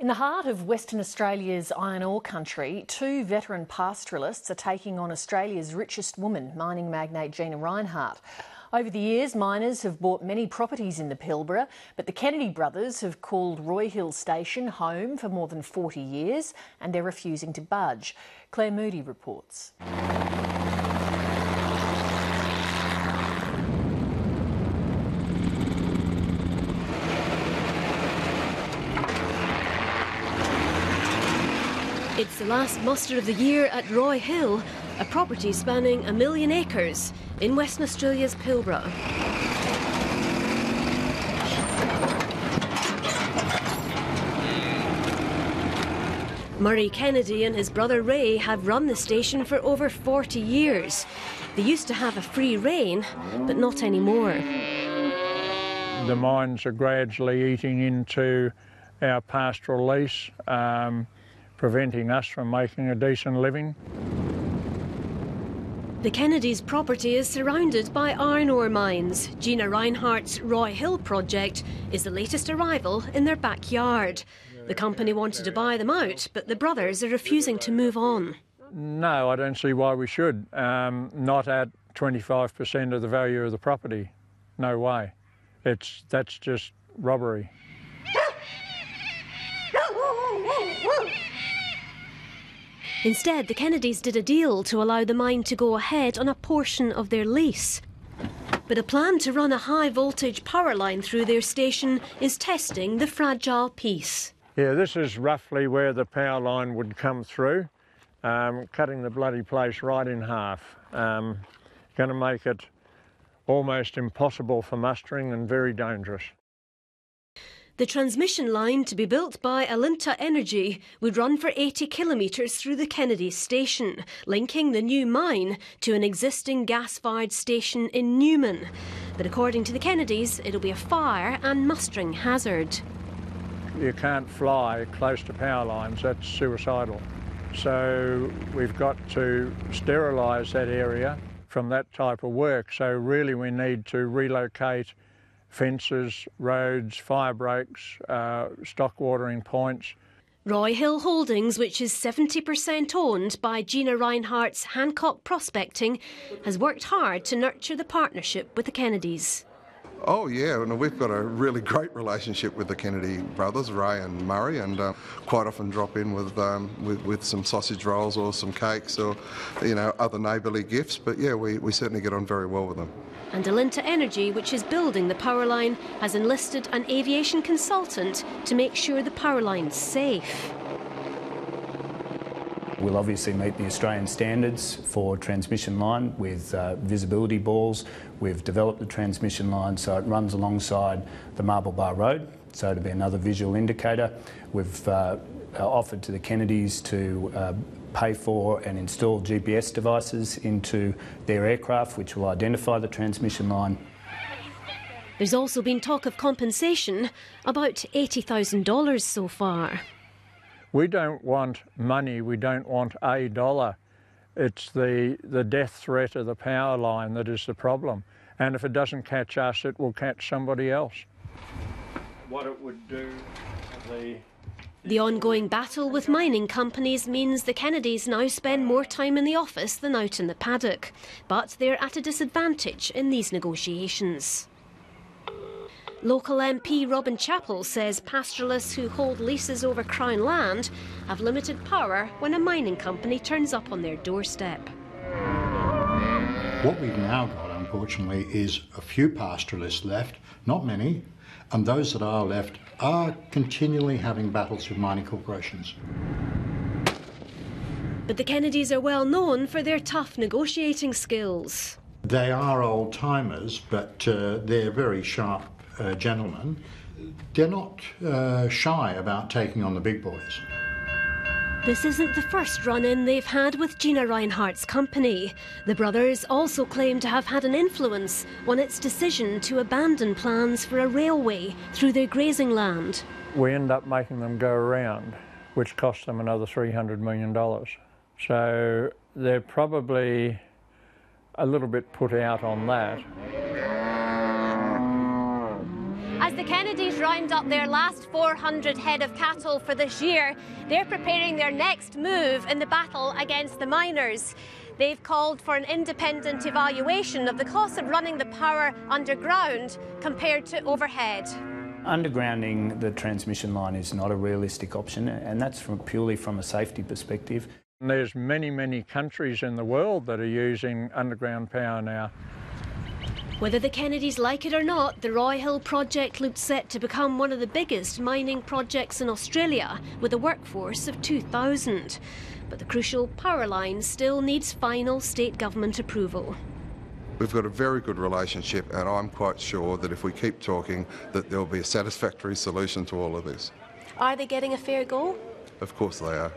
In the heart of Western Australia's iron ore country, two veteran pastoralists are taking on Australia's richest woman, mining magnate Gina Rinehart. Over the years, miners have bought many properties in the Pilbara, but the Kennedy brothers have called Roy Hill Station home for more than 40 years and they're refusing to budge. Claire Moody reports. It's the last muster of the year at Roy Hill, a property spanning 1 million acres in Western Australia's Pilbara. Murray Kennedy and his brother Ray have run the station for over 40 years. They used to have a free rein, but not anymore. The mines are gradually eating into our pastoral lease, preventing us from making a decent living. The Kennedys' property is surrounded by iron ore mines. Gina Rinehart's Roy Hill project is the latest arrival in their backyard. The company wanted to buy them out, but the brothers are refusing to move on. No, I don't see why we should. Not at 25% of the value of the property. No way. That's just robbery. Instead, the Kennedys did a deal to allow the mine to go ahead on a portion of their lease. But a plan to run a high-voltage power line through their station is testing the fragile piece. Yeah, this is roughly where the power line would come through, cutting the bloody place right in half. Going to make it almost impossible for mustering and very dangerous. The transmission line to be built by Alinta Energy would run for 80 kilometres through the Kennedy station, linking the new mine to an existing gas-fired station in Newman. But according to the Kennedys, it'll be a fire and mustering hazard. You can't fly close to power lines, that's suicidal. So we've got to sterilise that area from that type of work. So really we need to relocate fences, roads, fire breaks, stock watering points. Roy Hill Holdings, which is 70% owned by Gina Rinehart's Hancock Prospecting, has worked hard to nurture the partnership with the Kennedys. Oh yeah, and we've got a really great relationship with the Kennedy brothers, Ray and Murray, and quite often drop in with some sausage rolls or some cakes or other neighbourly gifts. But yeah, we certainly get on very well with them. And Alinta Energy, which is building the power line, has enlisted an aviation consultant to make sure the power line's safe. We'll obviously meet the Australian standards for transmission line with visibility balls. We've developed the transmission line so it runs alongside the Marble Bar Road, so to be another visual indicator. We've offered to the Kennedys to pay for and install GPS devices into their aircraft which will identify the transmission line. There's also been talk of compensation, about $80,000 so far. We don't want money, we don't want a dollar. It's the death threat of the power line that is the problem. And if it doesn't catch us, it will catch somebody else. What it would do, The ongoing battle with mining companies means the Kennedys now spend more time in the office than out in the paddock. But they're at a disadvantage in these negotiations. Local MP Robin Chappell says pastoralists who hold leases over Crown land have limited power when a mining company turns up on their doorstep. What we've now got, unfortunately, is a few pastoralists left, not many, and those that are left are continually having battles with mining corporations. But the Kennedys are well known for their tough negotiating skills. They are old-timers, but they're very sharp gentlemen. They're not shy about taking on the big boys. This isn't the first run-in they've had with Gina Rinehart's company. The brothers also claim to have had an influence on its decision to abandon plans for a railway through their grazing land. We end up making them go around, which cost them another $300 million. So they're probably a little bit put out on that. As the Kennedys round up their last 400 head of cattle for this year, they're preparing their next move in the battle against the miners. They've called for an independent evaluation of the cost of running the power underground compared to overhead. Undergrounding the transmission line is not a realistic option, and that's purely from a safety perspective. There's many countries in the world that are using underground power now. Whether the Kennedys like it or not, the Roy Hill project looked set to become one of the biggest mining projects in Australia, with a workforce of 2,000. But the crucial power line still needs final state government approval. We've got a very good relationship, and I'm quite sure that if we keep talking, that there'll be a satisfactory solution to all of this. Are they getting a fair go? Of course they are.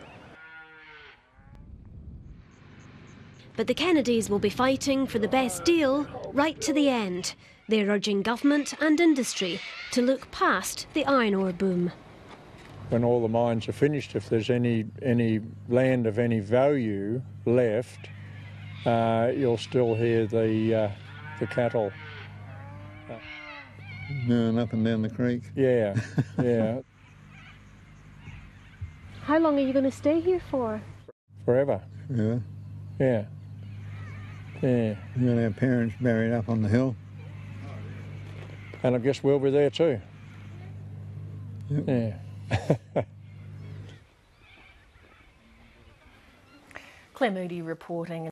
But the Kennedys will be fighting for the best deal right to the end. They're urging government and industry to look past the iron ore boom. When all the mines are finished, if there's any land of any value left, you'll still hear the cattle. Mooing up and down the creek. Yeah, yeah. How long are you going to stay here for? Forever. Yeah. Yeah. Yeah. We're going to have parents buried up on the hill. And I guess we'll be there too. Yep. Yeah. Claire Moody reporting.